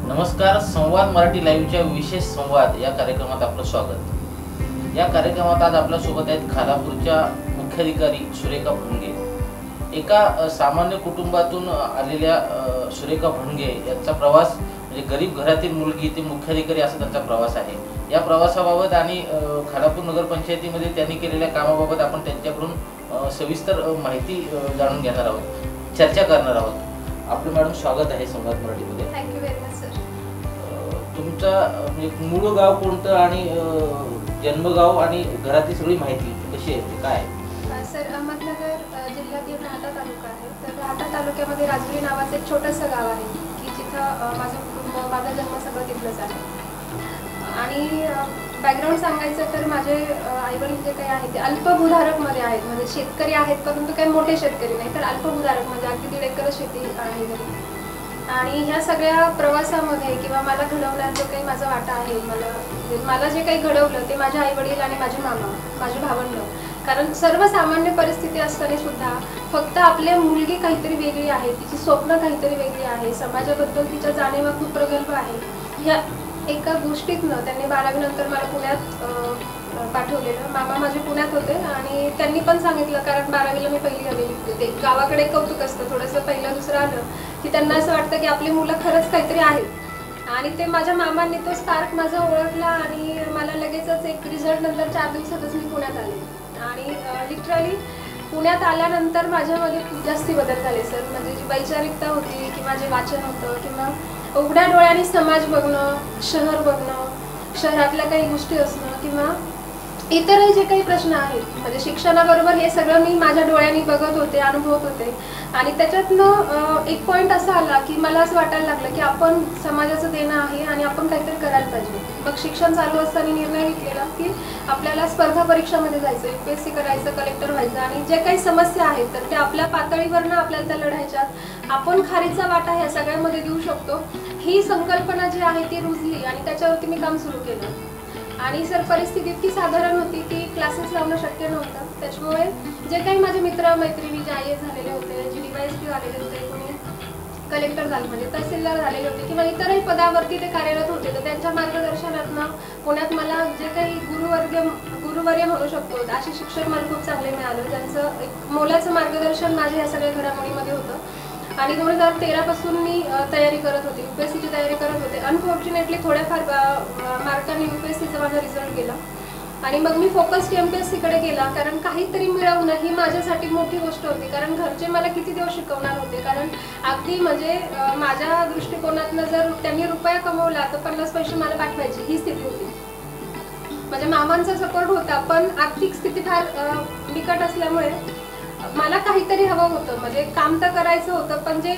नमस्कार. संवाद मराठी लाईव्हच्या विशेष संवाद या कार्यक्रमात आपलं स्वागत. या कार्यक्रमात आज आपल्या सोबत आहेत खालापूरच्या मुख्याधिकारी सुरेखा भणगे. एका सामान्य कुटुंबातून आलेल्या सुरेखा भणगे यांचा प्रवास म्हणजे गरीब घरातील मुलगी ते मुख्याधिकारी असा त्यांचा प्रवास आहे. या प्रवासाबाबत आणि खालापूर नगरपंचायतीमध्ये त्यांनी केलेल्या कामाबाबत आपण त्यांच्याकडून सविस्तर माहिती जाणून घेणार आहोत, चर्चा करणार आहोत. आपलं मॅडम स्वागत आहे संवाद मराठीमध्ये. Thank you very much sir. तुमचा म्हणजे मूळ गाव कोणतं आणि जन्मगाव आणि घरातली सगळी माहिती कशी आहे, काय आहे? सर अहमदनगर जिल्ह्यातील राहाता तालुका आहे. तर राहाता तालुक्यामध्ये राजुरी नावाचं एक छोटंसं गाव आहे की जिथं माझं कुटुंब, माझा जन्म सगळं तिथलंच आहे. आणि बॅकग्राऊंड सांगायचं तर माझे आईवडील जे काही आहेत ते अल्पभूधारकमध्ये आहेत. म्हणजे शेतकरी आहेत परंतु काही मोठे शेतकरी नाही, तर अल्पभूधारक म्हणजे अगदी 1.5 एकर शेती आहे घरी. आणि ह्या सगळ्या प्रवासामध्ये किंवा मला घडवण्यात जो काही माझा वाटा आहे, मला जे काही घडवलं ते माझे आईवडील आणि माझे मामा, माझे भावंड. कारण सर्वसामान्य परिस्थिती असताना सुद्धा फक्त आपली मुलगी काहीतरी वेगळी आहे, तिची स्वप्न काहीतरी वेगळी आहे, समाजाबद्दल तिच्या जाणीवा खूप प्रगल्भ आहे. ह्या एका गोष्टीतनं त्यांनी 12वी नंतर मला पुण्यात पाठवलेलं. मामा माझे पुण्यात होते आणि त्यांनी पण सांगितलं, कारण 12वीला मी पहिली आलेली होते. गावाकडे कौतुक असतं थोडंसं, पहिलं दुसरं आलं की त्यांना असं वाटतं की आपली मुलं खरंच काहीतरी आहेत. आणि ते माझ्या मामांनी तो स्पार्क माझा ओळखला आणि मला लगेचच एक रिझल्ट नंतर 4 दिवसातच मी पुण्यात आले. आणि लिटरली पुण्यात आल्यानंतर माझ्यामध्ये खूप जास्ती बदल झाले सर. म्हणजे जी वैचारिकता होती किंवा जे वाचन होतं किंवा उघड्या डोळ्यांनी समाज बघणं, शहर बघणं, शहरातल्या काही गोष्टी असणं किंवा इतरही जे काही प्रश्न आहेत, म्हणजे शिक्षणाबरोबर हे सगळं मी माझ्या डोळ्यांनी बघत होते, अनुभवत होते. आणि त्याच्यातनं एक पॉईंट असा आला की मला असं वाटायला लागलं की आपण समाजाचं देणं आहे आणि आपण काहीतरी करायला पाहिजे. मग शिक्षण चालू असताना निर्णय घेतलेला की आपल्याला स्पर्धा परीक्षामध्ये जायचं, UPSC करायचं, कलेक्टर व्हायचं. आणि जे काही समस्या आहेत तर त्या आपल्या पातळीवरनं आपल्याला त्या लढायच्यात. आपण खारीचा वाटा ह्या सगळ्यामध्ये देऊ शकतो, ही संकल्पना जी आहे ती रुजली आणि त्याच्यावरती मी काम सुरू केलं. आणि सर परिस्थिती इतकी साधारण होती की क्लासेस लावणं शक्य नव्हतं. त्याच्यामुळे जे काही माझे मित्र मैत्रिणी जे IAS झालेले होते, जे DYSP झालेले होते, कोणी कलेक्टर झाले म्हणजे तहसीलदार झालेले होते किंवा इतरही पदावरती ते कार्यरत होते, तर त्यांच्या मार्गदर्शनातनं पुण्यात मला जे काही गुरुवर्य म्हणू शकतो असे शिक्षक मला खूप चांगले मिळाले. त्यांचं एक मोलाचं मार्गदर्शन माझ्या या सगळ्या घडामोडीमध्ये होतं. आणि 2013 पासून मी तयारी करत होते, UPSCची तयारी करत होते. अनफॉर्च्युनेटली थोड्याफार मार्कांनी UPSCचा माझा रिझल्ट गेला आणि मग मी फोकस्ड MPSCकडे गेला. कारण काहीतरी मिळवणं ही माझ्यासाठी मोठी गोष्ट होती. कारण घरचे मला किती दिवस शिकवणार होते. कारण अगदी म्हणजे माझ्या दृष्टिकोनातनं जर त्यांनी रुपया कमवला तर 50 पैसे मला पाठवायची ही स्थिती होती. माझ्या मामांचा सपोर्ट होता पण आर्थिक स्थिती फार बिकट असल्यामुळे मला काहीतरी हवं होतं. म्हणजे काम तर करायचं होतं पण जे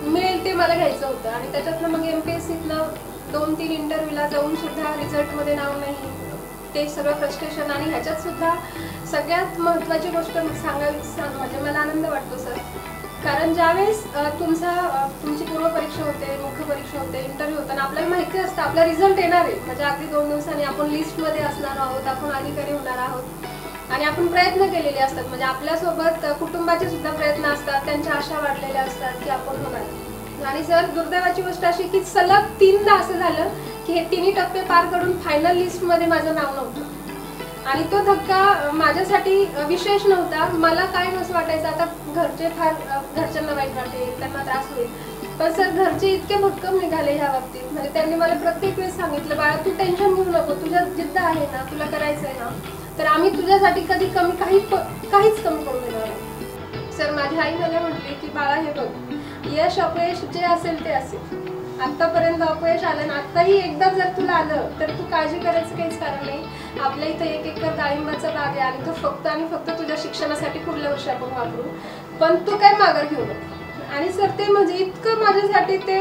मिळेल ते मला घ्यायचं होतं. आणि त्याच्यातनं मग MPSCतनं 2-3 इंटरव्ह्यूला जाऊन सुद्धा रिझल्टमध्ये नाव नाही, ते सगळं फ्रस्ट्रेशन. आणि ह्याच्यात सुद्धा सगळ्यात महत्त्वाची गोष्ट म्हणजे मला आनंद वाटतो सर. कारण ज्यावेळेस तुमची पूर्वपरीक्षा होते, मुख्य परीक्षा होते, इंटरव्ह्यू होता आणि आपल्याला माहिती असतं आपला रिझल्ट येणार आहे, म्हणजे अगदी 2 दिवसांनी आपण लिस्टमध्ये असणार आहोत, आपण अधिकारी होणार आहोत आणि आपण प्रयत्न केलेले असतात. म्हणजे आपल्यासोबत कुटुंबाचे सुद्धा प्रयत्न असतात, त्यांच्या आशा वाढलेल्या असतात की आपण होणार. आणि सर दुर्दैवाची गोष्ट अशी की सलग 3दा असं झालं की हे 3ही टप्पे पार करून फायनल लिस्टमध्ये माझं नाव नव्हतं. आणि तो धक्का माझ्यासाठी विशेष नव्हता. मला काय नसं वाटायचं आता घरच्यांना वाईट वाटेल, त्यांना त्रास होईल. पण सर घरचे इतके भक्कम निघाले ह्या बाबतीत. म्हणजे त्यांनी मला प्रत्येक वेळेस सांगितलं, बाळा तू टेन्शन घेऊ नको, तुझ्या जिद्द आहे ना, तुला करायचं आहे ना, तर आम्ही तुझ्यासाठी कधी काहीच कमी पडू देणार नाही. सर माझी आई मला म्हटली की बाळा हे बघ, यश अपयश जे असेल ते असेल. आतापर्यंत अपयश आलं ना, आत्ताही एकदा जर तुला आलं तर तू काळजी करायचं काहीच कारण नाही. आपल्या इथे 1 एकर डाळिंबाचा बाग आहे आणि तो फक्त आणि फक्त तुझ्या शिक्षणासाठी पुढल्या वर्षी आपण वापरू, पण तू काय माघार घेऊ नको. आणि सर ते म्हणजे इतकं माझ्यासाठी ते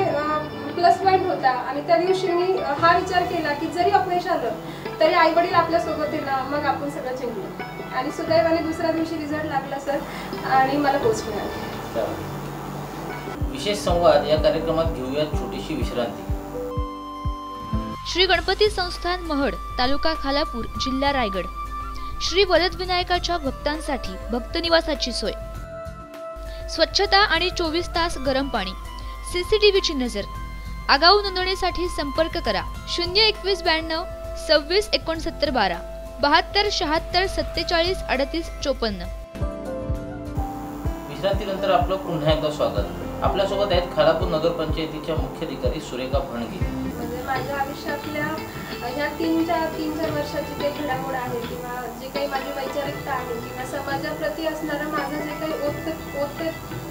प्लस पॉईंट होता. आणि त्या दिवशी मी हा विचार केला की जरी अपयश आलं तरी आईवडील आपल्यासोबत आहे ना, मग आपण सगळं जिंकलो. आणि सुदैवाने दुसऱ्या दिवशी रिझल्ट लागला सर आणि मला पोस्ट मिळाली. विशेष संवाद या कार्यक्रमात घेऊया छोटीशी विश्रांती. श्री गणपती संस्थान महड, तालुका खालापूर, जिल्हा रायगड. श्री वरदविनायकाच्या भक्तांसाठी भक्त निवासाची सोय, स्वच्छता आणि 24 तास गरम पाणी, CCTVची नजर, आगाऊ नोंदणीसाठी संपर्क करा 02192 26 69 12 72 76 47 38 54. विश्रांतीनंतर आपलं पुन्हा एकदा स्वागत. आपल्यासोबत आहेत खालापूर नगरपंचायतीच्या मुख्याधिकारी सुरेखा भणगे. म्हणजे माझ्या आयुष्यातल्या ह्या तीन चार वर्षाची जे घडामोड आहे किंवा जे काही माझी वैचारिकता आहे किंवा समाजाप्रती असणारं माझं जे काही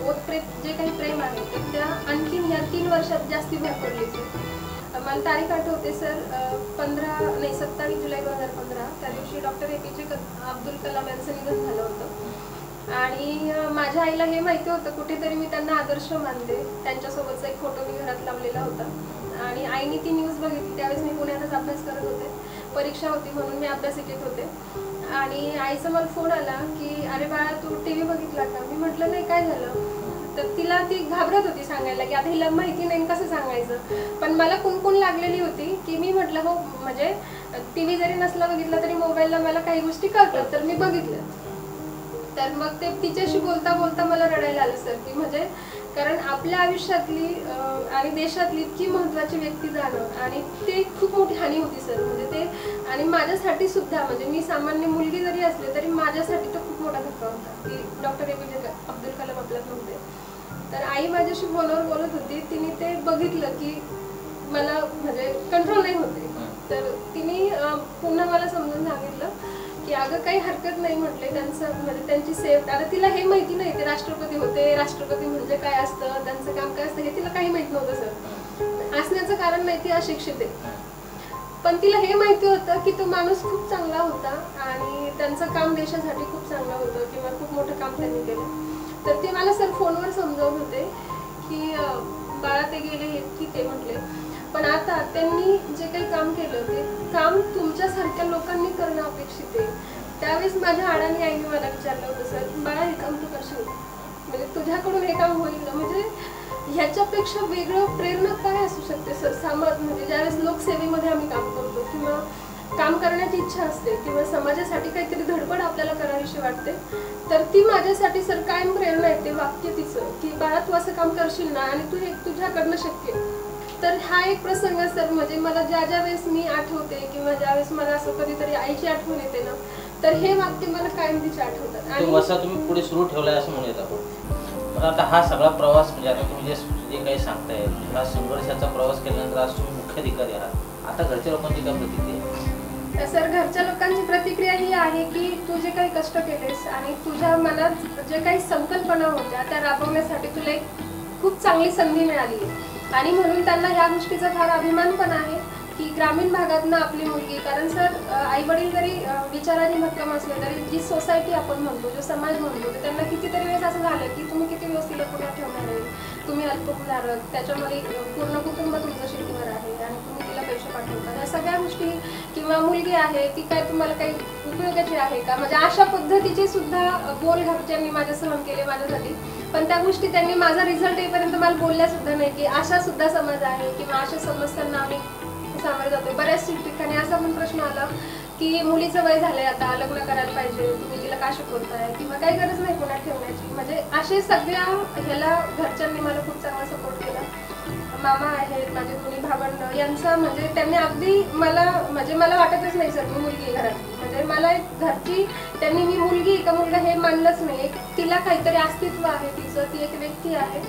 ओतप्रेत जे काही प्रेम आहे ते त्या आणखीन ह्या 3 वर्षात जास्ती भर पडली सर. मला तारीख आठवते सर 27 जुलै 2015. त्या दिवशी डॉक्टर APJ अब्दुल कलाम यांचं निधन झालं होतं आणि माझ्या आईला हे माहिती होतं, कुठेतरी मी त्यांना आदर्श मानते. त्यांच्यासोबतचा एक फोटो मी घरात लावलेला होता आणि आईने ती न्यूज बघितली. त्यावेळेस मी पुण्यातच अभ्यास करत होते, परीक्षा होती म्हणून मी अभ्यासिकेत होते आणि आईचा मला फोन आला की अरे बाळा तू TV बघितला का? मी म्हटलं नाही, काय झालं? तर तिला ती घाबरत होती सांगायला की आता हिला माहिती नाही कसं सांगायचं, पण मला कुणकुण लागलेली होती की मी म्हटलं हो म्हणजे TV जरी नसला बघितला तरी मोबाईलला मला काही गोष्टी कळतात तर मी बघितलं. तर मग ते तिच्याशी बोलता बोलता मला रडायला आलं सर की म्हणजे कारण आपल्या आयुष्यातली आणि देशातली इतकी महत्त्वाची व्यक्ती जाणं आणि ते खूप मोठी हानी होती सर. म्हणजे ते आणि माझ्यासाठी सुद्धा म्हणजे मी सामान्य मुलगी जरी असले तरी माझ्यासाठी तो खूप मोठा धक्का होता की डॉक्टर APJ अब्दुल कलाम आपल्यात नव्हते. तर आई माझ्याशी फोनवर बोलत होती, तिने ते बघितलं की मला म्हणजे कंट्रोल नाही होते. तर तिने पुन्हा मला समजून सांगितलं की अगं काही हरकत नाही म्हटले, त्यांचं म्हणजे त्यांची सेफ. आता तिला हे माहिती नाही ते राष्ट्रपती होते, राष्ट्रपती म्हणजे काय असतं, त्यांचं काम काय असतं हे तिला काही माहित नव्हतं सर. असण्याचं कारण नाही ती अशिक्षित आहे, पण तिला हे माहिती होतं की तो माणूस खूप चांगला होता आणि त्यांचं काम देशासाठी खूप चांगलं होतं किंवा खूप मोठं काम त्यांनी केलं. तर ते मला सर फोनवर समजावत होते की बाळा ते गेले हे ठीक आहे म्हटले, पण आता त्यांनी जे काही काम केलं ते काम तुमच्यासारख्या लोकांनी करणं अपेक्षित आहे. त्यावेळेस माझ्या आडाने आईने मला विचारलं होतं सर बाळा हे काम तू करशील म्हणजे तुझ्याकडून हे काम होईल ना? म्हणजे ह्याच्यापेक्षा वेगळं प्रेरणा काय असू शकते सर? समाज म्हणजे ज्यावेळेस लोकसेवेमध्ये आम्ही काम करतो किंवा काम करण्याची इच्छा असते किंवा समाजासाठी काहीतरी धडपड आपल्याला करावीशी वाटते तर ती माझ्यासाठी सर कायम प्रेरणा येते. वाक्य तिचं की बाळा तू असं काम करशील ना आणि तू हे तुझ्याकडनं शक्य. तर हा एक प्रसंग सर म्हणजे मला ज्या वेळेस मी आठवते किंवा ज्यावेळेस मला असं कधीतरी आईची आठवण येते ना तर हे वाक्य मला कायम तिचे आठवतात. आणि वसा तुम्ही पुढे सुरू ठेवलाय असं म्हणून येत आहोत. पण आता हा सगळा प्रवास म्हणजे आता तुम्ही जे काही सांगताय हा संघर्षाचा प्रवास केल्यानंतर आज तुम्ही मुख्याधिकारी आहात. आता घरच्या लोकांची काय प्रतिक्रिया? सर घरच्या लोकांची प्रतिक्रिया ही आहे की तू जे काही कष्ट केलेस आणि तुझ्या मनात जे काही संकल्पना होत्या त्या राबवण्यासाठी तुला एक खूप चांगली संधी मिळाली आणि म्हणून त्यांना ह्या गोष्टीचा फार अभिमान पण आहे की ग्रामीण भागातनं आपली मुलगी. कारण सर आई वडील जरी विचाराने भक्कम असले तरी जी सोसायटी आपण म्हणतो जो समाज म्हणतो तर त्यांना कितीतरी वेळेस असं झालं की तुम्ही किती दिवस तिला पुण्यात ठेवणार आहे, तुम्ही अल्पभूधारक, त्याच्यामध्ये पूर्ण कुटुंब तुमचं शेतीवर आहे आणि तुम्ही तिला पैसे पाठवता. या सगळ्या गोष्टी किंवा मुलगी आहे ती काय तुम्हाला काही उपयोगाची आहे का म्हणजे अशा पद्धतीचे सुद्धा बोल घरच्यांनी माझे सहन केले माझ्यासाठी. पण त्या गोष्टी त्यांनी माझा रिझल्ट येईपर्यंत मला बोलल्या सुद्धा नाही की अशा सुद्धा समाज आहे किंवा अशा समस्यांना आम्ही सामोरे जातो. बऱ्याच ठिकाणी असा पण प्रश्न आला की मुलीचं वय झालंय आता लग्न करायला पाहिजे, तुम्ही तिला का शिकवताय किंवा काही गरज नाही पुण्यात ठेवण्याची. म्हणजे असे सगळ्या ह्याला घरच्यांनी मला खूप चांगला सपोर्ट केला. मामा आहेत माझे दोन्ही भावंड यांचा म्हणजे त्यांनी अगदी मला म्हणजे मला वाटतच नाही सर मी मुलगी घरात म्हणजे मला एक घरची त्यांनी मी मुलगी का मुलगा हे मानलंच नाही. एक तिला काहीतरी अस्तित्व आहे तिचं, ती एक व्यक्ती आहे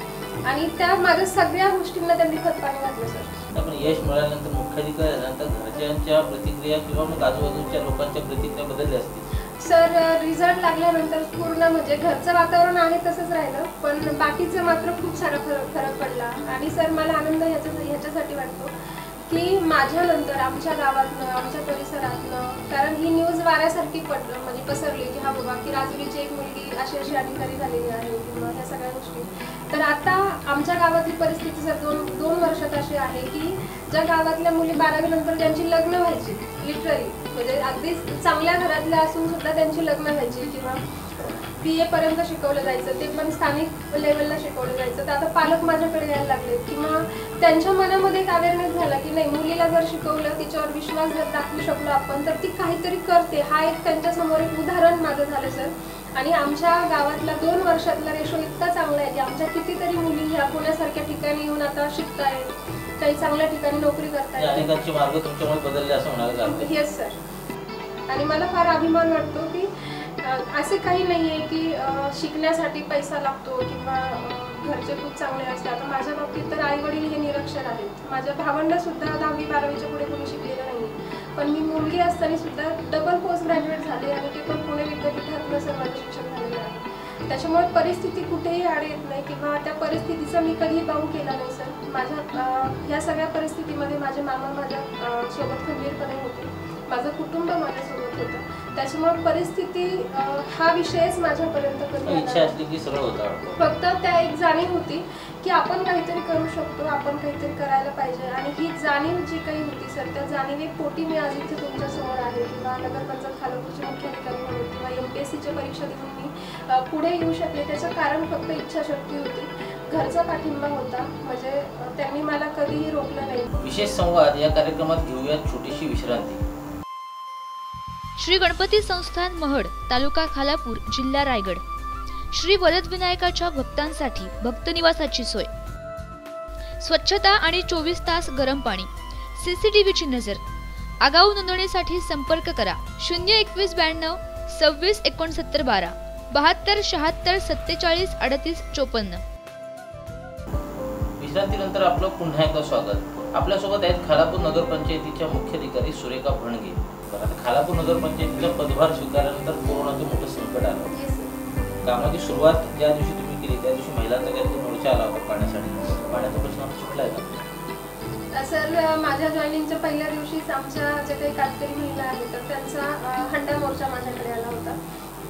आणि त्या माझ्या सगळ्या गोष्टींना त्यांनी खतपाणी घातलं सर. आपण यश मिळाल्यानंतर मुख्याधिकारी झाल्यानंतर घरच्यांच्या प्रतिक्रिया किंवा मग आजूबाजूच्या लोकांच्या प्रतिक्रिया बदलल्या असतील? सर रिझल्ट लागल्यानंतर पूर्ण म्हणजे घरचं वातावरण आहे तसंच राहिलं पण बाकीचं मात्र खूप सारा फरक पडला. आणि सर मला आनंद ह्याच्यासाठी वाटतो की माझ्यानंतर आमच्या गावातनं आमच्या परिसरातनं कारण ही न्यूज वाऱ्यासारखी म्हणजे पसरली की हा बाबा की राजुरीची एक मुलगी अशी अधिकारी झालेली आहे किंवा ह्या सगळ्या गोष्टी. तर आता आमच्या गावातली परिस्थिती सर दोन वर्षात अशी आहे की ज्या गावातल्या मुली 12वी नंतर ज्यांची लग्न व्हायची लिटरली म्हणजे अगदी चांगल्या घरातल्या असून सुद्धा त्यांची लग्न व्हायची किंवा BA पर्यंत शिकवलं जायचं ते पण स्थानिक लेवलला शिकवलं जायचं. तर आता पालक माझ्याकडे यायला लागले किंवा त्यांच्या मनामध्ये एक अवेअरनेस झाला की नाही मुलीला जर शिकवलं तिच्यावर विश्वास जर दाखवू शकलो आपण तर ती काहीतरी करते. हा एक त्यांच्यासमोर एक उदाहरण माझं झालं सर. आणि आमच्या गावातला 2 वर्षातला रेशो इतका चांगला आहे की आमच्या कितीतरी मुली ह्या पुण्यासारख्या ठिकाणी येऊन आता शिकतायत, काही चांगल्या ठिकाणी नोकरी करतायत. अनेकांचे मार्ग तुमच्यामुळे बदलले असं म्हणायला चालतंय. Yes sir. आणि मला फार अभिमान वाटतो की असे काही नाही आहे की शिकण्यासाठी पैसा लागतो किंवा घरचे खूप चांगले असतात. आता माझ्या बाबतीत तर आई वडील हे निरक्षर आहेत. माझ्या भावंड सुद्धा 10वी 12वीच्या पुढे कोणी शिकलेलं नाही, पण मी मुलगी असताना सुद्धा डबल पोस्ट ग्रॅज्युएट झाले आणि ते पण पुणे विद्यापीठातलं सर्वांचं शिक्षण झालेलं आहे. त्याच्यामुळे परिस्थिती कुठेही आड येत नाही किंवा त्या परिस्थितीचा मी कधीही बाऊ केला नाही सर. माझ्या ह्या सगळ्या परिस्थितीमध्ये माझे मामा माझ्या सोबत खंबीरपणे होते, माझं कुटुंब माझ्यासोबत होतं. त्याच्यामुळे परिस्थिती हा विषयच माझ्यापर्यंत कधी इच्छा असली की सगळं होतं. फक्त त्या एक जाणीव होती की आपण काहीतरी करू शकतो, आपण काहीतरी करायला पाहिजे. आणि ही जाणीव जी काही होती सर, त्या जाणीवेपोटी मी आज इथे तुमच्यासमोर आहे किंवा नगरपंचायत खालापूरचे मुख्याधिकारी म्हणून किंवा MPSCच्या परीक्षा देऊन मी पुढे येऊ शकले. त्याचं कारण फक्त इच्छाशक्ती होती, घरचा पाठिंबा होता. म्हणजे त्यांनी मला कधीही रोखलं नाही. विशेष संवाद या कार्यक्रमात घेऊया छोटीशी विश्रांती. श्री गणपती संस्थान महड, तालुका खालापूर, जिल्हा रायगड. श्री वरदविनायकाच्या भक्तांसाठी भक्त निवासाची सोय, स्वच्छता आणि 24 तास गरम पाणी, CCTVची नजर. आगाऊ नोंदणीसाठी संपर्क करा 02192 26 69 12 72 76 47 38 54. विश्रांतीनंतर आपलं पुन्हा एकदा स्वागत. आपल्यासोबत आहेत खालापूर नगरपंचायतीच्या मुख्याधिकारी सुरेखा भणगे. आता खालापूर नगरपंचायतीचा पदभार स्वीकारल्यानंतर कोरोनाचं मोठं संकट आलं. कामाची सुरुवात ज्या दिवशी तुम्ही केली त्या दिवशी महिलांचा काही मोर्चा आला होता पाण्यासाठी. पाण्याचा प्रश्न सुटलाय का सर? माझ्या जॉईनिंगच्या पहिल्या दिवशीच आमच्या जे काही कातकरी महिला आहेत तर त्यांचा हंडा मोर्चा माझ्याकडे आला होता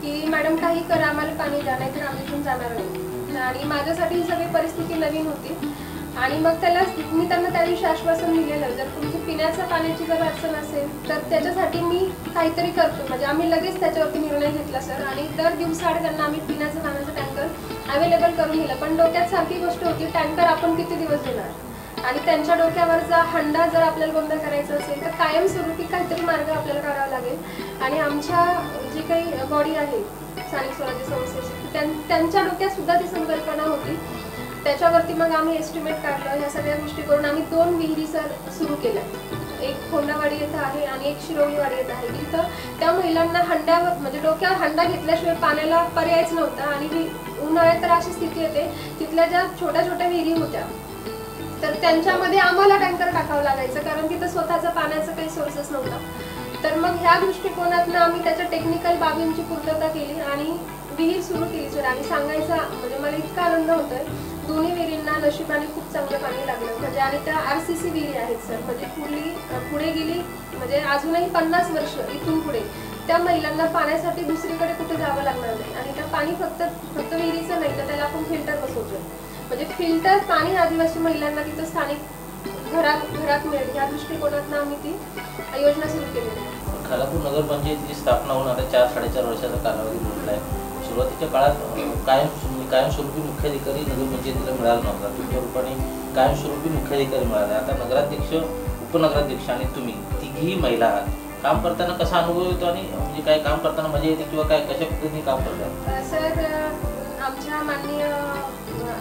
की मॅडम काही करा, आम्हाला पाणी द्या, नाहीतर आम्ही इथून जाणार नाही. आणि माझ्यासाठी ही सगळी परिस्थिती नवीन होती. आणि मग मी त्यांना त्या दिवशी आश्वासन दिलेलं, जर तुमची पिण्याच्या पाण्याची जर अडचण असेल तर त्याच्यासाठी मी काहीतरी करतो. म्हणजे आम्ही लगेच त्याच्यावरती निर्णय घेतला सर. आणि दर दिवसाआड त्यांना आम्ही पिण्याचं पाण्याचं टँकर अवेलेबल करून दिलं. पण डोक्यात सारखी गोष्ट होती, टँकर आपण किती दिवस देणार, आणि त्यांच्या डोक्यावरचा हंडा जर आपल्याला बंद करायचा असेल तर कायमस्वरूपी काहीतरी मार्ग आपल्याला काढावा लागेल. आणि आमच्या जी काही बॉडी आहे स्थानिक स्वराज्य संस्थेची, त्यांच्या डोक्यात सुद्धा ती संकल्पना होती. त्याच्यावरती मग आम्ही एस्टिमेट काढलं. ह्या सगळ्या गोष्टी करून आम्ही 2 विहिरी सर सुरू केल्या. एक होंडावाडी येथे आहे आणि एक शिरोलीवाडी येथे आहे. तिथं त्या महिलांना हंड्यावर म्हणजे डोक्यावर हंडा घेतल्याशिवाय पाण्याला पर्यायच नव्हता. आणि उन्हाळ्यात तर अशी स्थिती येते, तिथल्या ज्या छोट्या छोट्या विहिरी होत्या तर त्यांच्यामध्ये आम्हाला टँकर टाकावं लागायचं, कारण तिथं स्वतःचा पाण्याचा काही सोर्सेस नव्हता. तर मग ह्या दृष्टिकोनातून आम्ही त्याच्या टेक्निकल बाबींची पूर्तता केली आणि विहीर सुरू केली सर. आणि सांगायचा म्हणजे मला इतका आनंद होतोय, दोन्ही विहिरींना नशिबाने खूप चांगलं पाणी लागलं. म्हणजे आणि त्या RCC विहिरी आहेत सर. म्हणजे पुढे गेली म्हणजे अजूनही 50 वर्ष इथून पुढे त्या महिलांना पाण्यासाठी दुसरीकडे कुठे जावं लागणार नाही. आणि त्या पाणी फक्त विहिरीचं नाही तर त्याला आपण फिल्टर बसवतोय. म्हणजे फिल्टर पाणी आदिवासी महिलांना तिथं स्थानिक घरात मिळेल या दृष्टिकोनातून आम्ही ती योजना सुरू केलेली आहे. खालापूर नगरपंचायतीची स्थापना होऊन आता 4-4.5 वर्षाचा कालावधी मोठला आहे. सुरुवातीच्या काळात कायमस्वरूपी मुख्याधिकारी नगरपंचायतीला मिळाला नव्हता. तुमच्या रूपाने कायमस्वरूपी मुख्याधिकारी मिळाला. आता नगराध्यक्ष, उपनगराध्यक्ष आणि तुम्ही तिघीही महिला आहात. काम करताना कसा अनुभव येतो आणि म्हणजे काय काम करताना मजा येते किंवा काय कशा पद्धतीने काम करतात? सर, आमच्या माननीय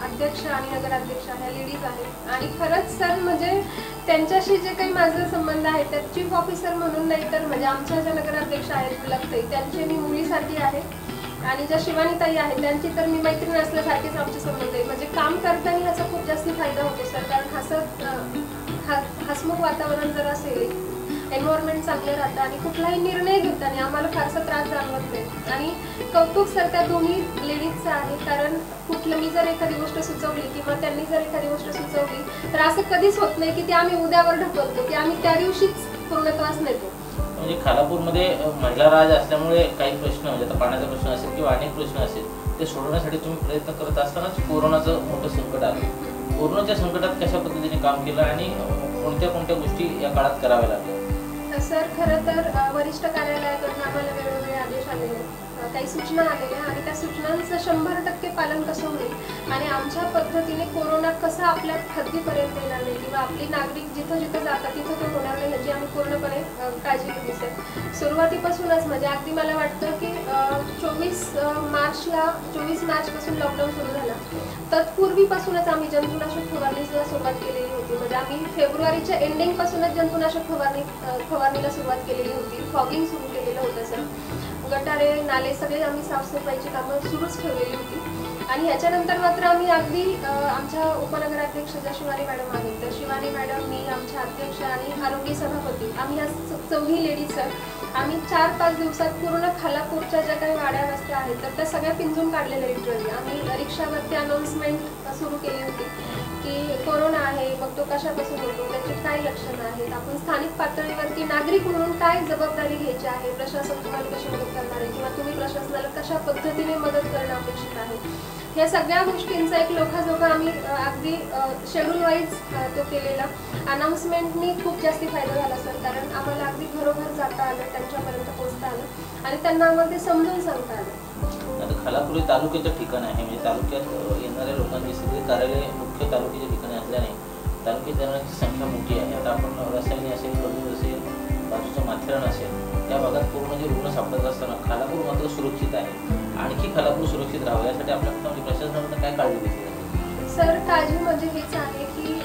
अध्यक्ष आणि नगराध्यक्ष ह्या लेडीज आहेत. आणि खरंच सर म्हणजे त्यांच्याशी जे काही माझा संबंध आहे त्यात चीफ ऑफिसर म्हणून नाही तर म्हणजे आमच्या ज्या नगराध्यक्ष आहेत गुलाबताई, त्यांचे मी मुलीसारखी आहे. आणि ज्या शिवानीताई आहेत त्यांची तर मी मैत्रीण असल्यासारखेच आमचे संबंध आहे. म्हणजे काम करताना ह्याचा खूप जास्त फायदा होतो सर. कारण हसमुख वातावरण जर असेल, एन्व्हायरमेंट चांगलं राहतं आणि कुठलाही निर्णय घेताना आम्हाला फारसा त्रास जाणवत नाही. आणि कौतुक सर त्या दोन्ही लेडीजचं आहे. कारण मी जर एखादी गोष्ट सुचवली किंवा त्यांनी जर एखादी गोष्ट सुचवली तर असं कधीच होत नाही की ते आम्ही उद्यावर ढकलतो, की आम्ही त्या दिवशीच पूर्णत्वास नेतो. म्हणजे खालापूरमध्ये महिला राज असल्यामुळे काही प्रश्न म्हणजे आता पाण्याचा प्रश्न असेल किंवा अनेक प्रश्न असेल ते सोडवण्यासाठी तुम्ही प्रयत्न करत असतानाच कोरोनाचं मोठं संकट आलं. कोरोनाच्या संकटात कशा पद्धतीने काम केलं आणि कोणत्या गोष्टी या काळात कराव्या लागल्या? सर, खरं तर वरिष्ठ कार्यालयाकडून आम्हाला वेगवेगळे आदेश आलेले आहेत. काही सूचना आलेल्या आणि त्या सूचनांचं 100% पालन कसं होईल आणि आमच्या पद्धतीने कोरोना कसा आपल्या हद्दीपर्यंत येणार नाही किंवा आपली नागरिक जिथं जिथं जातात तिथं तो होणार नाही याची आम्ही पूर्णपणे काळजी घेतली सर. सुरुवातीपासूनच म्हणजे अगदी मला वाटतं की 24 मार्चपासून लॉकडाऊन सुरू झाला. तत्पूर्वीपासूनच आम्ही जंतुनाशक फवारणीला सुरुवात केलेली होती. म्हणजे आम्ही फेब्रुवारीच्या एंडिंगपासूनच जंतुनाशक फवारणीला सुरुवात केलेली होती. फॉगिंग सुरू केलेलं होतं सर. गटारे नाले सगळे आम्ही साफसफाईची कामं सुरूच ठेवलेली होती. आणि ह्याच्यानंतर मात्र आम्ही अगदी आमच्या उपनगराध्यक्ष ज्या शिवानी मॅडम आहेत तर शिवानी मॅडम, मी, आमच्या अध्यक्ष आणि आरोग्य सभापती आम्ही या चौघी लेडीज सर आम्ही 4-5 दिवसात पूर्ण खालापूरच्या ज्या काही वाड्या वस्त्या आहेत तर त्या सगळ्या पिंजून काढलेल्या. लिटरली आम्ही रिक्षावरती अनाउन्समेंट सुरू केली होती की कोरोना आहे, मग तो कशापासून होतो, त्याची काय लक्षणं आहेत, आपण स्थानिक पातळीवरती नागरिक म्हणून काय जबाबदारी घ्यायची आहे, प्रशासन तुम्हाला कशी मदत करणार आहे किंवा तुम्ही प्रशासनाला कशा पद्धतीने मदत करणं अपेक्षित आहे. ह्या सगळ्या गोष्टींचा एक लोकाजोगा आम्ही अगदी शेड्यूल वाईज तो केलेला. अनाउन्समेंटनी खूप जास्ती फायदा झाला सर, कारण आम्हाला अगदी घरोघर जाता आलं, त्यांच्यापर्यंत पोहोचता आलं आणि त्यांना आम्हाला ते समजून सांगता आलं. आता खालापूर हे तालुक्याचं ठिकाण आहे, म्हणजे तालुक्यात येणाऱ्या लोकांची सगळी कार्यालय मुख्य तालुक्याच्या ठिकाणी असल्याने तालुक्यात येणाऱ्यांची संख्या मोठी आहे. आता आपण रसायनी असेल, कडूर असेल, बाजूचं माथेरान असेल, त्या भागात पूर्ण जे रुग्ण सापडत असताना खालापूर मात्र सुरक्षित आहे. आणखी खालापूर सुरक्षित राहावं यासाठी आपल्याकडे प्रशासनाकडून काय काळजी घेतली जाते? सर काळजी म्हणजे हेच आहे की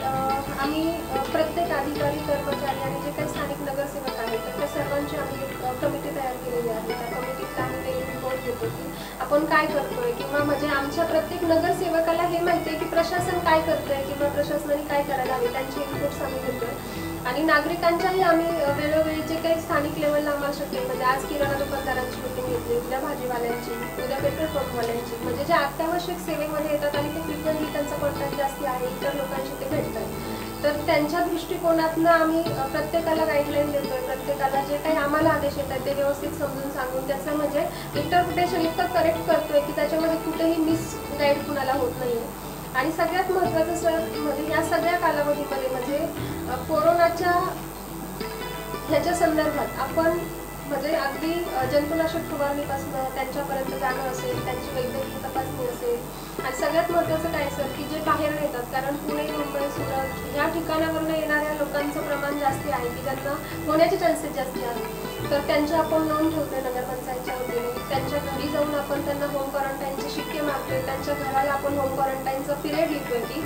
आम्ही प्रत्येक अधिकारी, कर्मचारी आणि जे काही स्थानिक नगरसेवक आहेत तर त्या सर्वांची आम्ही एक कमिटी तयार केलेली आहे. त्या कमिटीत आम्ही डेली रिपोर्ट देतो की आपण काय करतोय किंवा म्हणजे आमच्या प्रत्येक नगरसेवकाला हे माहिती आहे की प्रशासन काय करतंय किंवा प्रशासनाने काय करायला हवे त्यांचे इनपुट्स आम्ही घेतोय. आणि नागरिकांच्याही आम्ही वेळोवेळी जे काही स्थानिक लेवलला आम्हाला शक्य आहे म्हणजे आज किराणा दुकानदारांची मीटिंग घेतली, उद्या भाजीवाल्यांची, उद्या पेट्रोल पंपवाल्यांची, म्हणजे जे अत्यावश्यक सेवेमध्ये येतात आणि ते फ्रिक्वेंटली त्यांचा कॉन्टॅक्ट जास्ती आहे, इतर लोकांशी ते भेटतात तर त्यांच्या दृष्टिकोनातनं आम्ही प्रत्येकाला गाईडलाईन देतोय. प्रत्येकाला जे काही आम्हाला आदेश येतात ते व्यवस्थित समजून सांगून त्याचं म्हणजे इंटरप्रिटेशन इतकं करेक्ट करतोय की त्याच्यामध्ये कुठेही मिसगाईड कुणाला होत नाही. आणि सगळ्यात महत्त्वाचं सर म्हणजे या सगळ्या कालावधीमध्ये म्हणजे कोरोनाच्या ह्याच्या संदर्भात आपण म्हणजे अगदी जंतुनाशक फवारणीपासून त्यांच्यापर्यंत जाणं असेल, त्यांची वैद्यकीय तपासणी असेल आणि सगळ्यात महत्त्वाचं काय सर की जे बाहेर येतात, कारण पुणे, मुंबई, सुरत या ठिकाणावरून येणाऱ्या लोकांचं प्रमाण जास्ती आहे की ज्यांना होण्याचे चान्सेस जास्ती आहेत तर त्यांच्या आपण नोंद ठेवतोय नगरपंचायतच्या वतीने. त्यांच्या घरी जाऊन आपण त्यांना होम क्वारंटाईनचे शिक्के मारतोय, त्यांच्या घराला आपण होम क्वारंटाईनचा पिरियड लिहितोय की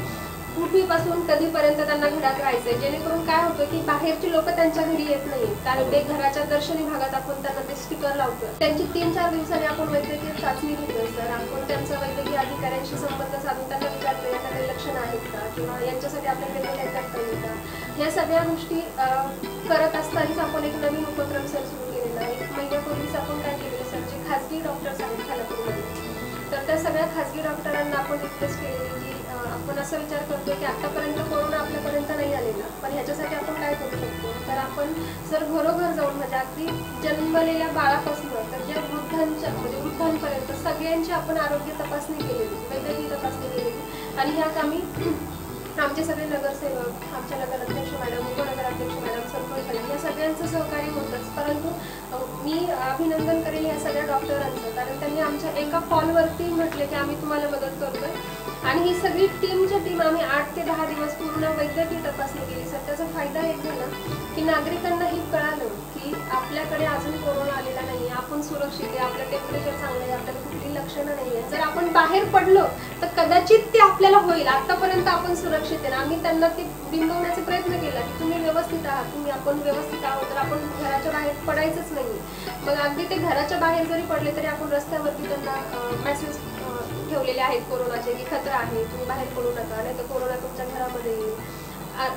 कुठेपासून कधीपर्यंत त्यांना घरात राहायचंय, जेणेकरून काय होतं की बाहेरची लोक त्यांच्या घरी येत नाहीत कारण ते घराच्या दर्शनी भागात आपण त्यांना ते स्टिकर लावतोय. त्यांची 3-4 दिवसांनी आपण वैद्यकीय चाचणी घेतोय सर. आपण त्यांचा वैद्यकीय अधिकाऱ्यांशी संबंध साधून त्यांना विचारतोय यांना काही लक्षणं आहेत का किंवा यांच्यासाठी आपल्याला वेगळं काय करता येईल का. या सगळ्या गोष्टी करत असतानाच आपण एक नवीन उपक्रम सर सुरू केलेला आहे. 1 महिन्यापूर्वीच आपण काय केलेलं सर, जे खाजगी डॉक्टर्स आहेत खालापूरमध्ये तर त्या सगळ्या खाजगी डॉक्टरांना आपण रिक्वेस्ट केलेली की आपण असा विचार करतो की आतापर्यंत कोरोना आपल्यापर्यंत नाही आलेला पण ह्याच्यासाठी आपण काय करू शकतो. तर आपण सर घरोघर जाऊन म्हणजे अगदी जन्मलेल्या बाळापासून तर ज्या वृद्धांपर्यंत सगळ्यांची आपण आरोग्य तपासणी केलेली, वैद्यकीय तपासणी केलेली आणि ह्यात आम्ही आमचे सगळे नगरसेवक, आमच्या नगराध्यक्ष मॅडम, उपनगराध्यक्ष मॅडम, सरपंच या सगळ्यांचं सहकार्य होतंच. परंतु मी अभिनंदन करेन या सगळ्या डॉक्टरांचं कारण त्यांनी आमच्या एका कॉलवरती म्हटले की आम्ही तुम्हाला मदत करतोय आणि ही सगळी टीम आम्ही 8 ते 10 दिवस पूर्ण वैद्यकीय तपासणी केली सर. त्याचा फायदा एक झाला की नागरिकांना हे कळालं की आपल्याकडे अजून कोरोना आलेला नाही, आपण सुरक्षित आहे, आपलं टेम्परेचर चांगलं आहे, आपल्याला कुठली लक्षणं नाही आहे. जर आपण बाहेर पडलो तर कदाचित ते आपल्याला होईल, आतापर्यंत आपण सुरक्षित आहे. आम्ही त्यांना ते बिंबवण्याचा प्रयत्न केला की तुम्ही व्यवस्थित आहात, आपण व्यवस्थित आहोत तर आपण घराच्या बाहेर पडायचंच नाही. मग अगदी ते घराच्या बाहेर जरी पडले तरी आपण रस्त्यावरती त्यांना मेसेज ठेवलेले आहेत कोरोनाचे की खतरा आहे, तुम्ही बाहेर पडू नका नाही तर कोरोना तुमच्या घरामध्ये येईल.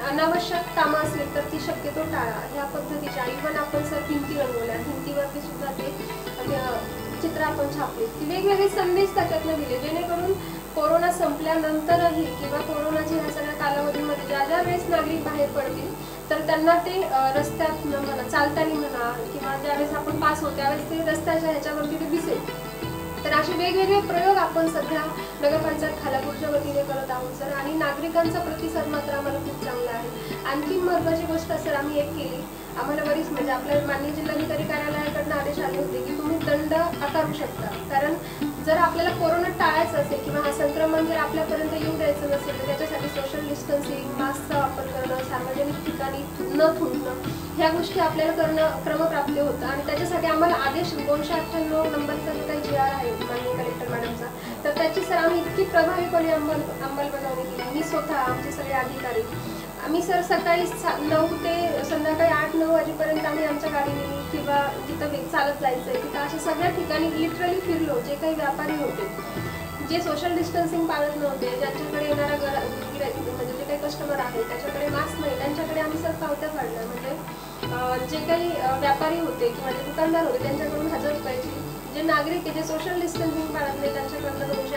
अनावश्यक कामं असतील तर ती शक्यतो टाळा. ह्या पद्धतीच्या इव्हन आपण सर भिंती रंगवल्या, भिंतीवरती सुद्धा ते चित्र आपण छापले की वेगवेगळे संदेश त्याच्यातनं दिले जेणेकरून कोरोना संपल्यानंतरही किंवा कोरोनाच्या ह्या सगळ्या कालावधीमध्ये ज्या वेळेस नागरिक बाहेर पडतील तर त्यांना ते रस्त्यात म्हणा, चालताना म्हणा किंवा ज्यावेळेस आपण पास होतो त्यावेळेस ते रस्त्याच्या ह्याच्यावरती ते दिसेल. तर असे वेगवेगळे प्रयोग आपण सध्या नगरपंचायत खालापूरच्या वतीने करत आहोत सर आणि नागरिकांचा प्रतिसाद मात्र आम्हाला खूप चांगला आहे. आणखी महत्त्वाची गोष्ट सर आम्ही एक केली आम्हाला बरीच म्हणजे आपल्या माननीय जिल्हाधिकारी कार्यालयाकडनं आदेश आले होते की तुम्ही दंड आकारू शकता, कारण जर आपल्याला कोरोना टाळायचं असेल किंवा हा संक्रमण जर आपल्यापर्यंत येऊ द्यायचं नसेल तर त्याच्यासाठी सोशल डिस्टन्सिंग, मास्कचा वापर करणं, सार्वजनिक ठिकाणी न थुंकणं ह्या गोष्टी आपल्याला करणं क्रमप्राप्त होतं. आणि त्याच्यासाठी आम्हाला आदेश 298 नंबरचा जो काही GR आहे माननीय कलेक्टर मॅडमचा, तर त्याची सर आम्ही इतकी प्रभावीपणे अंमलबजावणी केली. मी स्वतः, आमचे सगळे अधिकारी, आम्ही सर सकाळी 9 ते संध्याकाळी 8-9 वाजेपर्यंत आम्ही आमच्या गाडीने किंवा जिथं चालत जायचंय तिथं अशा सगळ्या ठिकाणी लिटरली फिरलो. जे काही व्यापारी होते, जे सोशल डिस्टन्सिंग पाळत नव्हते, ज्यांच्याकडे येणारा म्हणजे जे काही कस्टमर आहे त्याच्याकडे मास्क नाही, त्यांच्याकडे आम्ही सर पावत्या फाडल्या. म्हणजे जे काही व्यापारी होते किंवा जे दुकानदार होते त्यांच्याकडून 1000 रुपयाची, जे नागरिक आहे जे सोशल डिस्टन्सिंग पाळत नाही त्यांच्याकडनं 200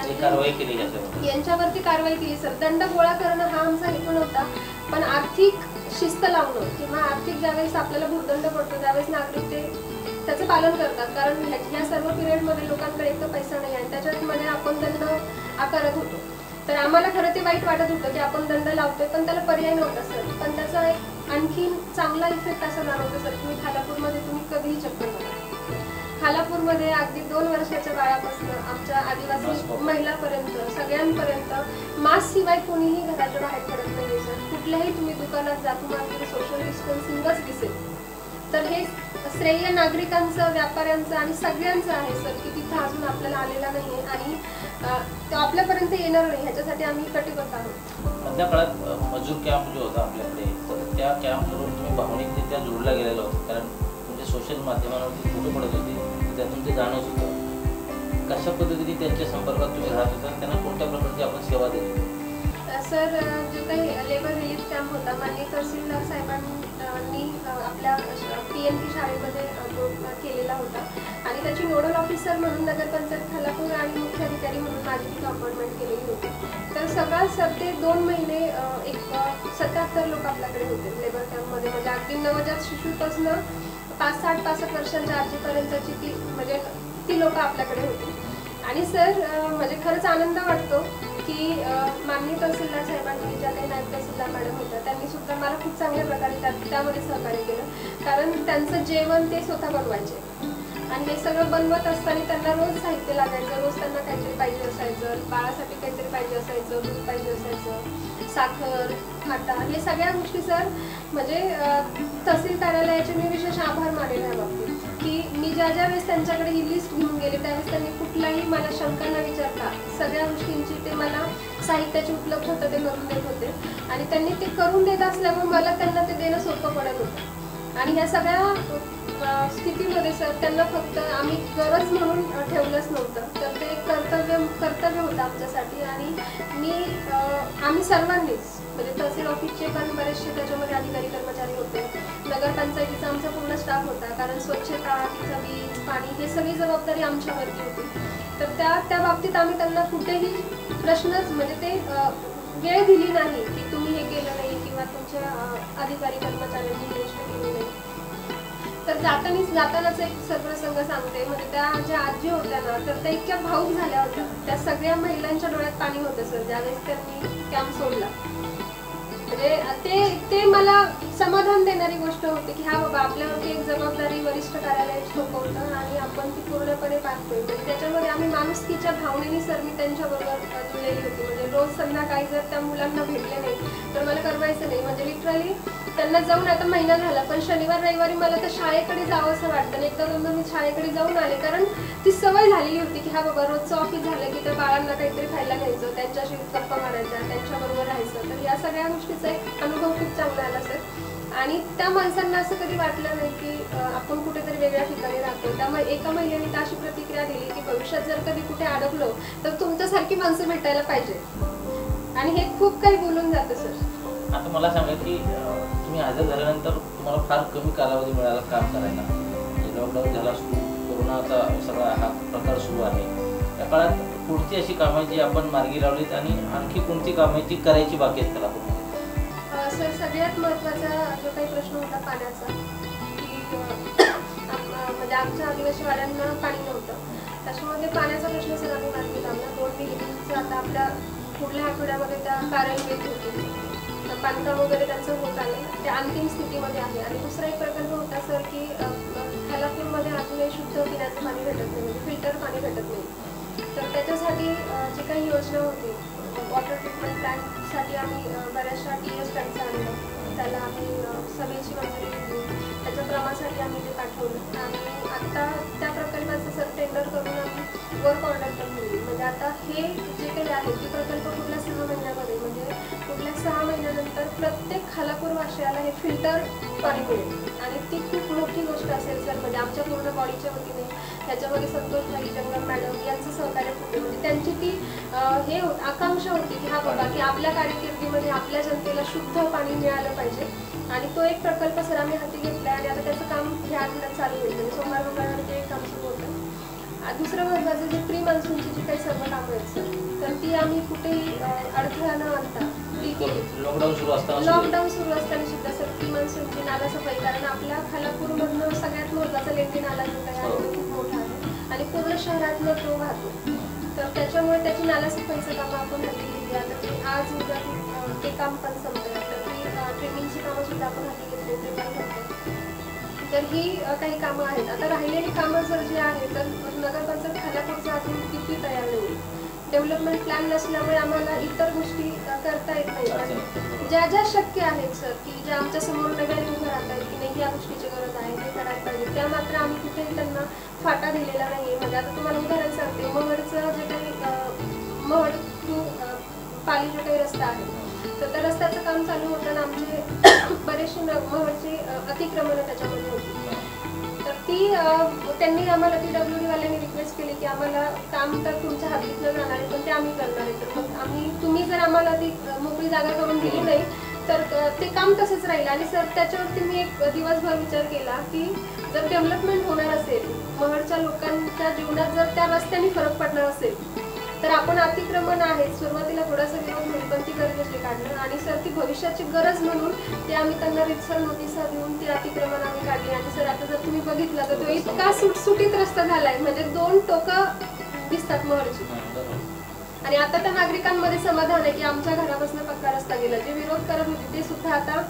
यांच्यावरती कारवाई केली. सर दंड गोळा करणं हा आमचा हेतू नव्हता, पण आर्थिक शिस्त लावणं किंवा आर्थिक ज्यावेळेस आपल्याला भूर्दंड पडतो त्यावेळेस नागरिक ते त्याचं पालन करतात, कारण ह्या सर्व पिरियडमध्ये लोकांकडे एक तर पैसा नाही आणि त्याच्यामध्ये आपण दंड आकारत होतो. तर आम्हाला खरं ते वाईट वाटत होतं की आपण दंड लावतोय, पण त्याला पर्याय नव्हता सर. पण त्याचा एक आणखी चांगला इफेक्ट असा जाणवतो सर, तुम्ही खालापूरमध्ये तुम्ही कधीही चक्कर मारा. खालापूरमध्ये अगदी 2 वर्षाच्या बाळापासून आमच्या आदिवासी महिलापर्यंत सगळ्यांपर्यंत मास्क शिवाय कोणीही घराच्या बाहेर पडत नाही सर. कुठल्याही तुम्ही दुकानात जा तुम्हाला तिथे सोशल डिस्टन्सिंगच दिसेल. तर हे श्रेय नागरिकांचं, व्यापाऱ्यांचं आणि सगळ्यांचं आहे सर की तिथं अजून आपल्याला आलेला नाही आणि तो आपल्यापर्यंत येणार नाही, ह्याच्यासाठी आम्ही कटिबद्ध आहोत. मधल्या काळात मजूर कॅम्प जो होता आपल्याकडे, तर त्या कॅम्पवरून तुम्ही भावनिकरित्या जोडला गेलेला होता, कारण तुमचे सोशल माध्यमांवरती फोटो पडत होते, त्यातून ते जाणवत होतं. कशा पद्धतीने त्यांच्या संपर्कात तुम्ही राहत होता आणि त्यांना कोणत्या प्रकारची आपण सेवा देत होतो? सर जो काही लेबर रिलीफ कॅम्प होता माननीय तहसीलदार साहेबांनी आपल्या PNP शाळेमध्ये केलेला होता आणि त्याची नोडल ऑफिसर म्हणून नगरपंचायत खालापूर आणि मुख्याधिकारी म्हणून माझी तिथे अपॉइंटमेंट केलेली होती. तर सगळ्यात सर ते 2 महिने एक 77 लोक आपल्याकडे होते लेबर कॅम्पमध्ये. म्हणजे अगदी नवजात शिशूपासून 60-65 वर्षांच्या आजीपर्यंतची ती लोक आपल्याकडे होती. आणि सर म्हणजे खरंच आनंद वाटतो की माननीय तहसीलदार साहेबांनी, ज्या काही नायब तहसीलदार मॅडम होत्या, त्यांनी सुद्धा मला खूप चांगल्या प्रकारे त्यामध्ये सहकार्य केलं, कारण त्यांचं जेवण ते स्वतः बनवायचे आणि हे सगळं बनवत असताना त्यांना रोज साहित्य लागायचं. रोज त्यांना काहीतरी पाहिजे असायचं, बाळासाठी काहीतरी पाहिजे असायचं, दूध पाहिजे असायचं, साखर, आटा, हे सगळ्या गोष्टी सर म्हणजे तहसील कार्यालयाचे मी विशेष आभार मानेल ह्या बाबतीत की मी ज्या वेळेस त्यांच्याकडे ही लिस्ट घेऊन गेले त्यावेळेस त्यांनी कुठलाही मला शंका न विचारता सगळ्या गोष्टींची ते मला साहित्याची उपलब्धता ते करून देत होते आणि त्यांनी ते करून देत असल्यामुळे मला त्यांना ते देणं सोपं पडत होतं. आणि ह्या सगळ्या स्थितीमध्ये सर त्यांना फक्त आम्ही गरज म्हणून ठेवलंच नव्हतं, तर ते कर्तव्य होतं आमच्यासाठी. आणि आम्ही सर्वांनीच म्हणजे तहसील ऑफिसचे पण बरेचसे त्याच्यामध्ये अधिकारी कर्मचारी होते, नगरपंचायतीचा आमचा पूर्ण स्टाफ होता, कारण स्वच्छता, तिचं वीज, पाणी हे सगळी जबाबदारी आमच्यावरती होती. तर त्या बाबतीत आम्ही त्यांना कुठेही प्रश्नच म्हणजे ते वेळ दिली नाही की तुम्ही हे केलं नाही किंवा तुमच्या अधिकारी कर्मचाऱ्यांनी ही गोष्ट केली नाही. तर जातानाच एक प्रसंग सांगते. म्हणजे त्या ज्या आजी होत्या ना, तर त्या इतक्या भावूक झाल्या होत्या. त्या सगळ्या महिलांच्या डोळ्यात पाणी होतं सर ज्यावेळेस त्यांनी कॅम्प सोडला. म्हणजे ते मला समाधान देणारी गोष्ट होती की हा बाबा आपल्यावरती एक जबाबदारी वरिष्ठ कार्यालय सोपवतं आणि आपण ती पूर्णपणे पाहतोय. म्हणजे त्याच्यामध्ये आम्ही माणुसकीच्या भावनेने सर मी त्यांच्याबरोबर जुळलेली होती. म्हणजे रोज संध्याकाळी जर त्या मुलांना भेटले नाही तर मला करवायचं नाही. म्हणजे लिटरली त्यांना जाऊन आता महिना झाला, पण शनिवार रविवारी मला तर शाळेकडे जावं असं वाटतं. एकदा दोनदा मी शाळेकडे जाऊन आले, कारण ती सवय झालेली होती की हा बाबा रोजचं ऑफिस झालं की त्या बाळांना काहीतरी खायला घ्यायचं, त्यांच्याशी गप्पा मारायच्या, त्यांच्याबरोबर राहायचं. तर या सगळ्या गोष्टीचा एक अनुभव खूप चांगला आला सर. आणि त्या माणसांना असं कधी वाटलं नाही की आपण कुठेतरी वेगळ्या ठिकाणी राहतो. त्यामुळे एका महिलेने तर अशी प्रतिक्रिया दिली की भविष्यात जर कधी कुठे अडकलो तर तुमच्यासारखी माणसं भेटायला पाहिजे. आणि हे खूप काही बोलून जातं सर. आता मला सांगा की तुम्ही हजर झाल्यानंतर तुम्हाला फार कमी कालावधी मिळाला काम करायला. लॉकडाऊन झाला सुरू, कोरोनाचा सगळा हा प्रकार सुरू आहे. या काळात पुढची अशी कामं जी आपण मार्गी लावलीत आणि आणखी कोणती कामं जी करायची बाकी आहेत खालापूरमध्ये? सर सगळ्यात महत्त्वाचा जो काही प्रश्न होता पाण्याचा, की म्हणजे आमच्या आदिवासी वाड्यांना पाणी नव्हतं. त्याच्यामध्ये पाण्याचा प्रश्न सर आम्ही मार्गी लावला. 2 विहिरींचं आता आपल्या पुढल्या आठवड्यामध्ये त्या कार्यान्वित होतील. बांधकाम वगैरे त्यांचं होत आलं, ते अंतिम स्थितीमध्ये आहे. आणि दुसरा एक प्रकल्प होता सर की खालापूरमध्ये अजूनही शुद्ध पिण्याचं पाणी भेटत नाही, म्हणजे फिल्टर पाणी भेटत नाही. तर त्याच्यासाठी जी काही योजना होती वॉटर ट्रीटमेंट प्लॅन्टसाठी आम्ही बऱ्याचशा TS टँक्स आणलं, त्याला आम्ही सभेची मंजुरी दिली, त्याच्या क्रमासाठी आम्ही ते पाठवलं. आणि आता त्या प्रकल्पाचं सर टेंडर करून आम्ही वर्क ऑर्डर पण दिली. म्हणजे आता हे जे काही आहे ते प्रकल्प पुढल्या 6 महिन्यामध्ये, म्हणजे पुढल्या 6 महिन्यानंतर प्रत्येक खालापूरवासियाला हे फिल्टर पाणी मिळेल. आणि ती खूप मोठी गोष्ट असेल सर, म्हणजे आमच्या पूर्ण बॉडीच्या वतीने ह्याच्यामध्ये संतोषभाई जंगम मॅडम यांचं सहकार्य होते. म्हणजे त्यांची ती हे आकांक्षा होती की हा बाबा की आपल्या कारकिर्दीमध्ये आपल्या जनतेला शुद्ध पाणी मिळालं पाहिजे. आणि तो एक प्रकल्प सर आम्ही हाती घेतला आणि आता त्याचं काम ह्या आठवड्यात चालू होईल, म्हणजे सोमवार मंगळवार ते काम सुरू होतं. दुसरं महत्त्वाचं जे प्री मान्सूनची जी काही सर्व कामं आहेत सर, तर ती आम्ही कुठेही अडथळा न आणता ती केली. लॉकडाऊन सुरू असताना सुद्धा सर प्री मान्सूनची नाला सफाई, कारण आपल्या खालापूरमधनं सगळ्यात महत्त्वाचा लेंडी नाला जो काही आहे तो खूप मोठा आहे आणि पूर्ण शहरातनं तो वाहतो. तर त्याच्यामुळे त्याची नाला सफाईचं काम आपण हाती घेतली. आता ते आज उद्या ते काम पण संपलं. तर ती ट्रेनिंगची कामं सुद्धा आपण हाती घेतली, ते पण संपलं. तर ही काही कामं आहेत. आता राहिलेली कामं जर जी आहेत तर नगरपंचायत खालापूरचं अजून किती तयार नाही. डेव्हलपमेंट प्लॅन नसल्यामुळे आम्हाला इतर गोष्टी करता येत नाही. आणि ज्या ज्या शक्य आहेत सर, की ज्या आमच्या समोर नव्याने उभं राहत आहेत की नाही या गोष्टीची गरज आहे, हे करायला पाहिजे, त्या मात्र आम्ही कुठेही त्यांना फाटा दिलेला नाही आहे. म्हणजे आता तुम्हाला उदाहरण सांगते, महडचं जे काही महड टू पाली जो काही रस्ता आहे, तर त्या रस्त्याचं काम चालू होताना आमचे बरेचसे महडचे अतिक्रमणं त्याच्यामध्ये होती. तर ती त्यांनी आम्हाला PWD वाल्यांनी रिक्वेस्ट केली की आम्हाला काम तर तुमच्या हातीतलं जाणार आहे, पण ते आम्ही करणार आहे. तर मग तुम्ही जर आम्हाला ती मोकळी जागा करून दिली नाही तर ते काम तसंच राहील. आणि सर त्याच्यावरती मी एक दिवसभर विचार केला की जर डेव्हलपमेंट होणार असेल, महडच्या लोकांच्या जीवनात जर त्या रस्त्याने फरक पडणार असेल, तर आपण अतिक्रमण आहेत, सुरुवातीला थोडासा विरोध होईल पण ती गरजेची काढणं. आणि सर ती भविष्याची गरज म्हणून ते आम्ही त्यांना रितसर नोटिसा देऊन ती अतिक्रमण आम्ही काढली. आणि सर आता जर तुम्ही बघितलं तर तो इतका सुटसुटीत रस्ता झालाय, म्हणजे 2 टोकं दिसतात महडची. आणि आता त्या नागरिकांमध्ये समाधान आहे की आमच्या घरापासून पक्का रस्ता गेला. जे विरोध करत होते ते सुद्धा आता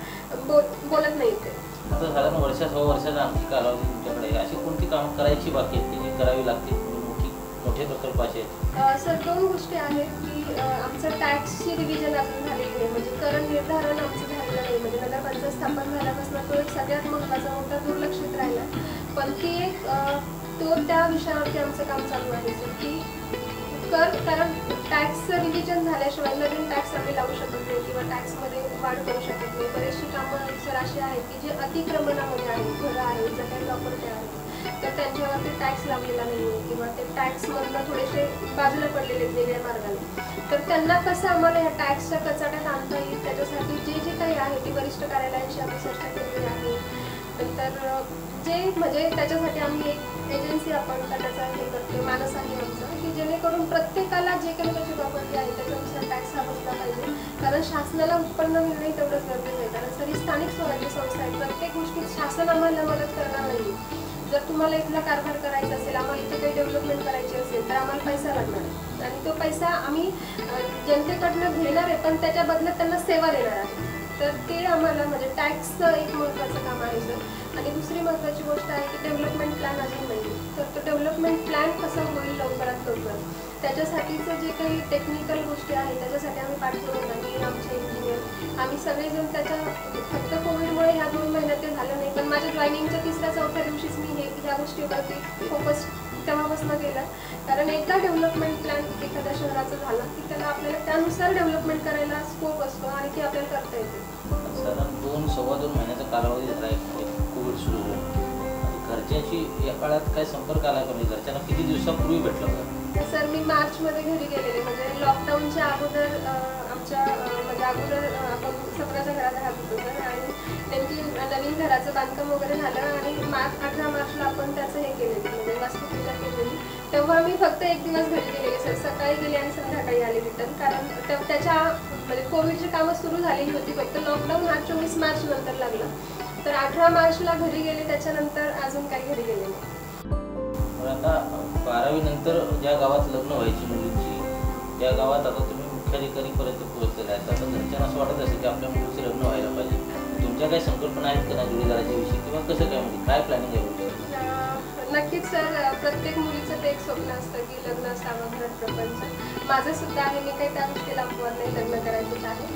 बोलत नाही. ते आता साधारण वर्षा वर्षाचा आणखी कालावधी तुमच्याकडे अशी कोणती कामं करायची बाकी आहेत की जी करावी लागतील, मोठे प्रकल्प असे आहेत? सर 2 गोष्टी आहेत की आमचं टॅक्सची रिव्हिजन अजून झालेली आहे, म्हणजे कर निर्धारण आमचं झालेलं नाही. म्हणजे नगरपंचायत स्थापन झाल्यापासून तो एक सगळ्यात महत्त्वाचा मोठा दुर्लक्षित राहिला. पण ती एक त्या विषयावरती आमचं काम चालू आहे सर की कारण टॅक्सचं रिव्हिजन झाल्याशिवाय नवीन टॅक्स आम्ही लावू शकत नाही किंवा टॅक्समध्ये वाढ करू शकत नाही. बरेचशी कामं सर अशी आहेत की जे अतिक्रमणामध्ये आहेत, घरं आहेत, ज्या काही प्रॉपर्टी आहेत, तर त्यांच्यावरती टॅक्स लावलेला नाही आहे किंवा ते टॅक्समधनं थोडेसे बाजूला पडलेले आहेत वेगळ्या मार्गाने. तर त्यांना कसं आम्हाला ह्या टॅक्सच्या कचाट्यात आणता येईल त्याच्यासाठी जे काही आहे ती वरिष्ठ कार्यालयांशी आम्ही चर्चा केलेली आहे. नंतर जे म्हणजे त्याच्यासाठी आम्ही एक एजन्सी आपण त्याचा हे करतो, मानस आहे आमचा, की जेणेकरून प्रत्येकाला जे काही त्याची प्रॉपर्टी आहे त्याच्यानुसार टॅक्स हा बसला पाहिजे. कारण शासनाला उत्पन्न मिळणे तेवढंच गरजेचं आहे. कारण सरी स्थानिक स्वराज्य संस्था आहे, प्रत्येक गोष्टीत शासन आम्हाला मदत करणार नाही. जर तुम्हाला इथला कारभार करायचा असेल, आम्हाला इथे काही डेव्हलपमेंट करायची असेल तर आम्हाला पैसा लागणार आणि तो पैसा आम्ही जनतेकडनं घेणार आहे, पण त्याच्या बदल्यात त्यांना सेवा देणार आहे. तर ते आम्हाला म्हणजे टॅक्सचं एक महत्त्वाचं काम आहे सर. आणि दुसरी महत्त्वाची गोष्ट आहे की डेव्हलपमेंट प्लॅन अजून नाही. तर तो डेव्हलपमेंट प्लॅन कसा होईल लवकरात लवकर, त्याच्यासाठीचं जे काही टेक्निकल गोष्टी आहेत त्याच्यासाठी आम्ही पाठपुरावा मी आमचे इंजिनियर आम्ही सगळेजण त्याच्या फक्त कोविडमुळे ह्या 2 महिन्यात ते झालं नाही, पण माझ्या जॉईनिंगच्या 3ऱ्या-4थ्या दिवशीच मी ह्या गोष्टीवरती फोकस तेव्हापासून केला. कारण एकदा डेव्हलपमेंट प्लॅन एखाद्या शहराचं झालं की त्याला आपल्याला त्यानुसार डेव्हलपमेंट करायला स्कोप असतो आणि ती आपल्याला करता येते. साधारण 2-2.25 महिन्याचा कालावधी झाला आहे कोविड सुरू होऊन. घरच्यांशी या काळात काय संपर्क आला का? म्हणजे घरच्यांना किती दिवसापूर्वी भेटलं होतं? सर मी मार्चमध्ये घरी गेलेले, म्हणजे लॉकडाऊनच्या अगोदर आमच्या म्हणजे अगोदर आपण स्वतःच्या घरात राहत होतो सर. आणि नेमकी नवीन घराचं बांधकाम वगैरे झालं आणि 18 मार्चला आपण त्याचं हे केलेलं म्हणजे वास्तुपूजा केलेली. तेव्हा मी फक्त 1 दिवस घरी गेलेले सर, सकाळी गेले आणि संध्याकाळी आले रिटर्न. कारण त्याच्या म्हणजे कोविडची कामं सुरू झालेली होती, फक्त लॉकडाऊन हा 24 मार्च नंतर लागला. तर 18 मार्चला घरी गेले, त्याच्यानंतर अजून काही घरी गेले नाही. आता 12वी नंतर ज्या गावात लग्न व्हायची मुलींची त्या गावात आता तुम्ही मुख्याधिकारीपर्यंत पोहोचलेला आहे. आता घरच्यांना असं वाटत असेल की आपल्या मुलीचं तुमच्या काही संकल्पना आहेत का जोडीदाराच्या विषयी किंवा कसं काय म्हणजे काय प्लॅनिंग आहे? नक्कीच सर, प्रत्येक मुलीचं ते एक स्वप्न असतं की लग्न असावं, घर प्रपंच. माझं सुद्धा आहे. मी काही त्या गोष्टीला अपवाद नाही, लग्न करायचंच आहे.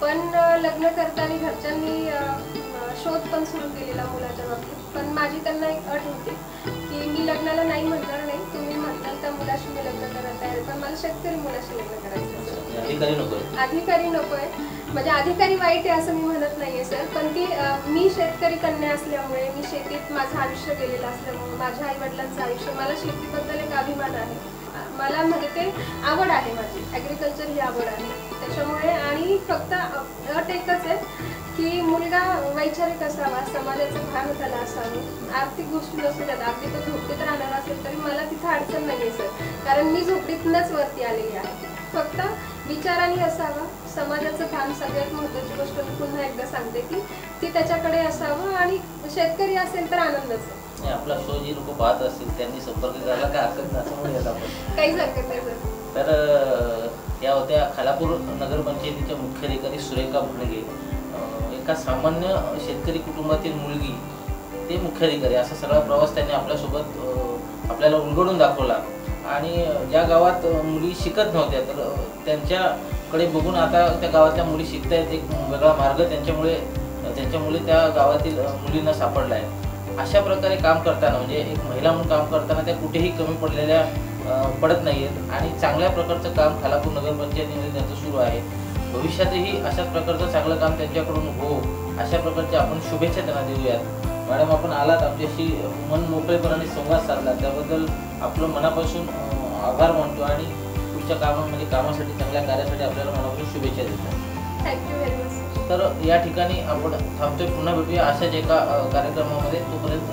पण लग्न करताना घरच्यांनी शोध पण सुरू केलेला मुलाच्या बाबतीत. पण माझी त्यांना एक अट होती की मी लग्नाला नाही म्हणणार नाही, तुम्ही म्हणताल त्या मुलाशी मी लग्न करायला तयार आहे, पण मला शेतकरी मुलाशी लग्न करायचं. अधिकारी नको? अधिकारी नकोय. म्हणजे अधिकारी वाईट आहे असं मी म्हणत नाहीये सर, पण ती मी शेतकरी कन्या असल्यामुळे, मी शेतीत माझं आयुष्य गेलेलं असल्यामुळे, माझ्या आई वडिलांचं आयुष्य, मला शेतीबद्दल एक अभिमान आहे. मला म्हणजे ते आवड आहे, माझी ॲग्रिकल्चर ही आवड आहे त्याच्यामुळे. आणि फक्त अट एकच आहे की मुलगा वैचारिक असावा, समाजाचं भान त्याला असावं. आर्थिक गोष्टी नसू द्यात. अगदी तो झोपडीत राहणार असेल तरी मला तिथं अडचण नाही आहे सर, कारण मी झोपडीतूनच वरती आलेली आहे. फक्त विचाराने असावा, समाजाचं भान. सगळ्यात महत्त्वाची गोष्ट मी पुन्हा एकदा सांगते की ती त्याच्याकडे असावं, आणि शेतकरी असेल तर आनंदच आहे. आपला शो जी लोक पाहत असतील त्यांनी संपर्क करायला काय हरकत नाही असं म्हणूयात आपण. काहीच हरकत नाही सर. तर या होत्या खालापूर नगरपंचायतीच्या मुख्याधिकारी सुरेखा भुणगे. एका सामान्य शेतकरी कुटुंबातील मुलगी ते मुख्याधिकारी, असा सगळा प्रवास त्यांनी आपल्यासोबत आपल्याला उलगडून दाखवला. आणि ज्या गावात मुली शिकत नव्हत्या तर त्यांच्याकडे बघून आता त्या गावातल्या मुली शिकत आहेत. एक वेगळा मार्ग त्यांच्यामुळे त्या गावातील मुलींना सापडला आहे. अशा प्रकारे काम करताना म्हणजे एक महिला म्हणून काम करताना त्या कुठेही कमी पडत नाही आहेत. आणि चांगल्या प्रकारचं काम खालापूर नगरपंचायतीमध्ये त्यांचं सुरू आहे. भविष्यातही अशाच प्रकारचं चांगलं काम त्यांच्याकडून हो, अशा प्रकारच्या आपण शुभेच्छा त्यांना देऊयात. मॅडम, आपण आलात, आमच्याशी मन मोकळेपणाने संवाद साधला, त्याबद्दल आपलं मनापासून आभार मानतो. आणि पुढच्या कामासाठी चांगल्या कार्यासाठी आपल्याला मनापासून शुभेच्छा देतो. Thank you very much. तर या ठिकाणी आपण थांबतोय. पुन्हा भेटूया अशाच एका कार्यक्रमामध्ये. तोपर्यंत